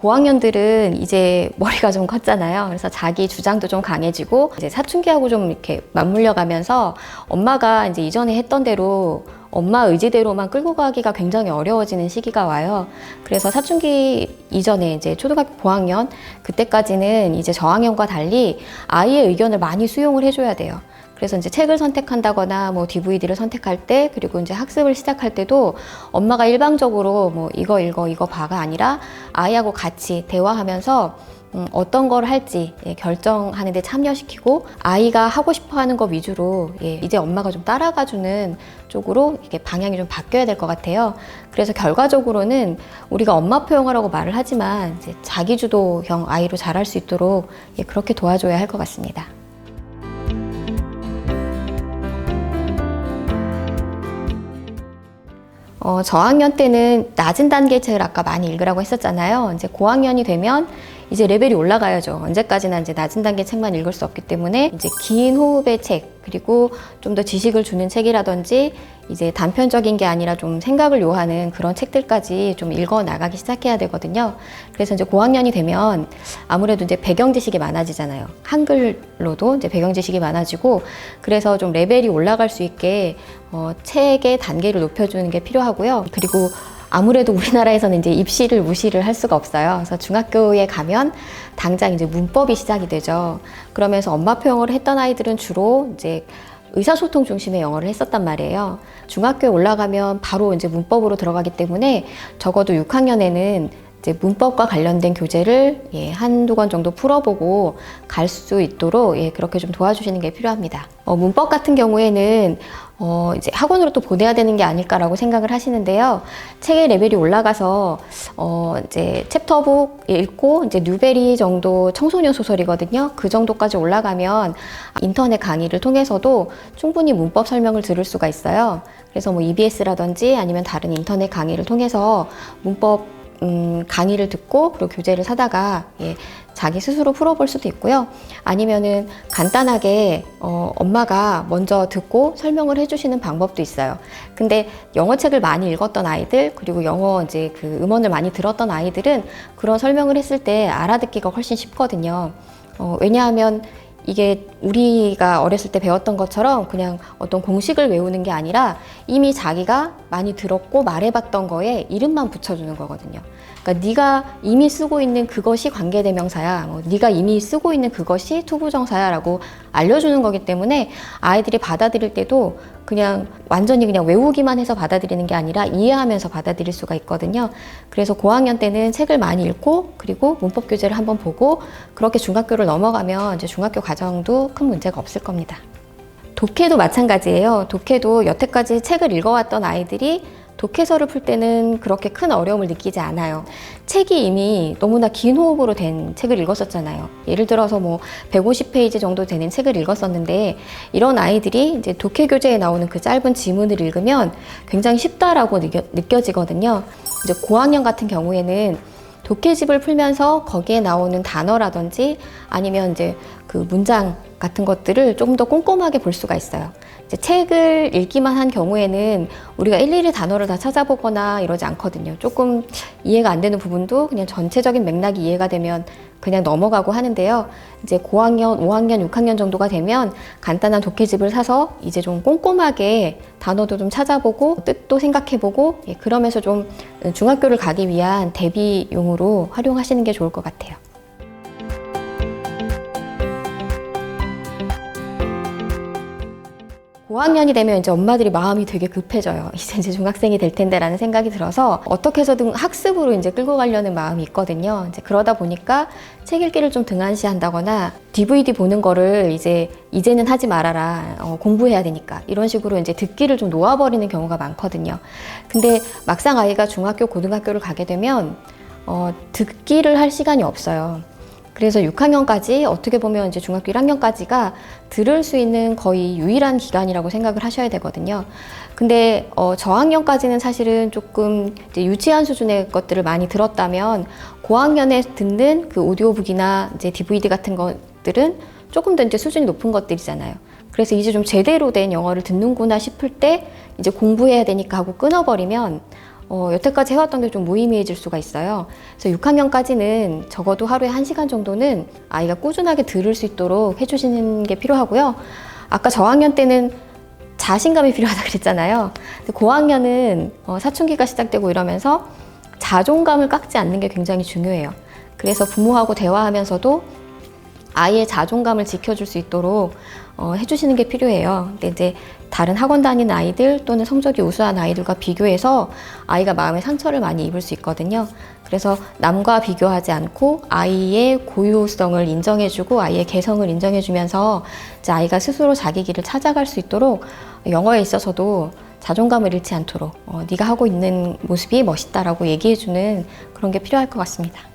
고학년들은 이제 머리가 좀 컸잖아요. 그래서 자기 주장도 좀 강해지고 이제 사춘기하고 좀 이렇게 맞물려 가면서 엄마가 이제 이전에 했던 대로 엄마 의지대로만 끌고 가기가 굉장히 어려워지는 시기가 와요. 그래서 사춘기 이전에 이제 초등학교 고학년 그때까지는 이제 저학년과 달리 아이의 의견을 많이 수용을 해줘야 돼요. 그래서 이제 책을 선택한다거나 뭐 DVD를 선택할 때, 그리고 이제 학습을 시작할 때도 엄마가 일방적으로 뭐 이거 읽어 이거 봐가 아니라 아이하고 같이 대화하면서 어떤 걸 할지 결정하는 데 참여시키고, 아이가 하고 싶어 하는 거 위주로 이제 엄마가 좀 따라가주는 쪽으로 이게 방향이 좀 바뀌어야 될 것 같아요. 그래서 결과적으로는 우리가 엄마 포용하라고 말을 하지만 이제 자기주도형 아이로 자랄 수 있도록 그렇게 도와줘야 할 것 같습니다. 저학년 때는 낮은 단계 책을 아까 많이 읽으라고 했었잖아요. 이제 고학년이 되면 이제 레벨이 올라가야죠. 언제까지나 이제 낮은 단계 책만 읽을 수 없기 때문에 이제 긴 호흡의 책, 그리고 좀 더 지식을 주는 책이라든지 이제 단편적인 게 아니라 좀 생각을 요하는 그런 책들까지 좀 읽어 나가기 시작해야 되거든요. 그래서 이제 고학년이 되면 아무래도 이제 배경 지식이 많아지잖아요. 한글로도 이제 배경 지식이 많아지고, 그래서 좀 레벨이 올라갈 수 있게 책의 단계를 높여주는 게 필요하고요. 그리고 아무래도 우리나라에서는 이제 입시를 무시를 할 수가 없어요. 그래서 중학교에 가면 당장 이제 문법이 시작이 되죠. 그러면서 엄마 포용을 했던 아이들은 주로 이제 의사소통 중심의 영어를 했었단 말이에요. 중학교에 올라가면 바로 이제 문법으로 들어가기 때문에 적어도 6학년에는 이제 문법과 관련된 교재를 한두 권 정도 풀어보고 갈 수 있도록 그렇게 좀 도와주시는 게 필요합니다. 문법 같은 경우에는 이제 학원으로 또 보내야 되는 게 아닐까라고 생각을 하시는데요. 책의 레벨이 올라가서 이제 챕터북 읽고 이제 뉴베리 정도 청소년 소설이거든요. 그 정도까지 올라가면 인터넷 강의를 통해서도 충분히 문법 설명을 들을 수가 있어요. 그래서 뭐 EBS라든지 아니면 다른 인터넷 강의를 통해서 문법 강의를 듣고 그리고 교재를 사다가 자기 스스로 풀어볼 수도 있고요. 아니면은 간단하게 엄마가 먼저 듣고 설명을 해주시는 방법도 있어요. 근데 영어책을 많이 읽었던 아이들, 그리고 영어 이제 그 음원을 많이 들었던 아이들은 그런 설명을 했을 때 알아듣기가 훨씬 쉽거든요. 왜냐하면 이게 우리가 어렸을 때 배웠던 것처럼 그냥 어떤 공식을 외우는 게 아니라 이미 자기가 많이 들었고 말해봤던 거에 이름만 붙여주는 거거든요. 그러니까 네가 이미 쓰고 있는 그것이 관계대명사야, 네가 이미 쓰고 있는 그것이 투부정사야 라고 알려주는 거기 때문에 아이들이 받아들일 때도 그냥 완전히 그냥 외우기만 해서 받아들이는 게 아니라 이해하면서 받아들일 수가 있거든요. 그래서 고학년 때는 책을 많이 읽고 그리고 문법 교재를 한번 보고, 그렇게 중학교를 넘어가면 이제 중학교 과정도 큰 문제가 없을 겁니다. 독해도 마찬가지예요. 독해도 여태까지 책을 읽어왔던 아이들이 독해서를 풀 때는 그렇게 큰 어려움을 느끼지 않아요. 책이 이미 너무나 긴 호흡으로 된 책을 읽었었잖아요. 예를 들어서 뭐 150페이지 정도 되는 책을 읽었었는데, 이런 아이들이 이제 독해 교재에 나오는 그 짧은 지문을 읽으면 굉장히 쉽다라고 느껴지거든요. 이제 고학년 같은 경우에는 독해집을 풀면서 거기에 나오는 단어라든지 아니면 이제 그 문장 같은 것들을 조금 더 꼼꼼하게 볼 수가 있어요. 이제 책을 읽기만 한 경우에는 우리가 일일이 단어를 다 찾아보거나 이러지 않거든요. 조금 이해가 안 되는 부분도 그냥 전체적인 맥락이 이해가 되면 그냥 넘어가고 하는데요. 이제 고학년, 5학년, 6학년 정도가 되면 간단한 독해집을 사서 이제 좀 꼼꼼하게 단어도 좀 찾아보고 뜻도 생각해보고 그러면서 좀 중학교를 가기 위한 대비용으로 활용하시는 게 좋을 것 같아요. 고학년이 되면 이제 엄마들이 마음이 되게 급해져요. 이제 중학생이 될 텐데 라는 생각이 들어서 어떻게 해서든 학습으로 이제 끌고 가려는 마음이 있거든요. 이제 그러다 보니까 책 읽기를 좀 등한시한다거나 DVD 보는 거를 이제는 하지 말아라. 공부해야 되니까. 이런 식으로 이제 듣기를 좀 놓아버리는 경우가 많거든요. 근데 막상 아이가 중학교, 고등학교를 가게 되면 듣기를 할 시간이 없어요. 그래서 6학년까지 어떻게 보면 이제 중학교 1학년까지가 들을 수 있는 거의 유일한 기간이라고 생각을 하셔야 되거든요. 근데 저학년까지는 사실은 조금 이제 유치한 수준의 것들을 많이 들었다면 고학년에 듣는 그 오디오북이나 이제 DVD 같은 것들은 조금 더 이제 수준이 높은 것들이잖아요. 그래서 이제 좀 제대로 된 영어를 듣는구나 싶을 때 이제 공부해야 되니까 하고 끊어버리면 여태까지 해왔던 게 좀 무의미해질 수가 있어요. 그래서 6학년까지는 적어도 하루에 1시간 정도는 아이가 꾸준하게 들을 수 있도록 해주시는 게 필요하고요. 아까 저학년 때는 자신감이 필요하다 그랬잖아요. 근데 고학년은 사춘기가 시작되고 이러면서 자존감을 깎지 않는 게 굉장히 중요해요. 그래서 부모하고 대화하면서도 아이의 자존감을 지켜줄 수 있도록 해주시는 게 필요해요. 근데 이제 다른 학원 다니는 아이들 또는 성적이 우수한 아이들과 비교해서 아이가 마음의 상처를 많이 입을 수 있거든요. 그래서 남과 비교하지 않고 아이의 고유성을 인정해주고 아이의 개성을 인정해주면서 이제 아이가 스스로 자기 길을 찾아갈 수 있도록 영어에 있어서도 자존감을 잃지 않도록 네가 하고 있는 모습이 멋있다라고 얘기해주는 그런 게 필요할 것 같습니다.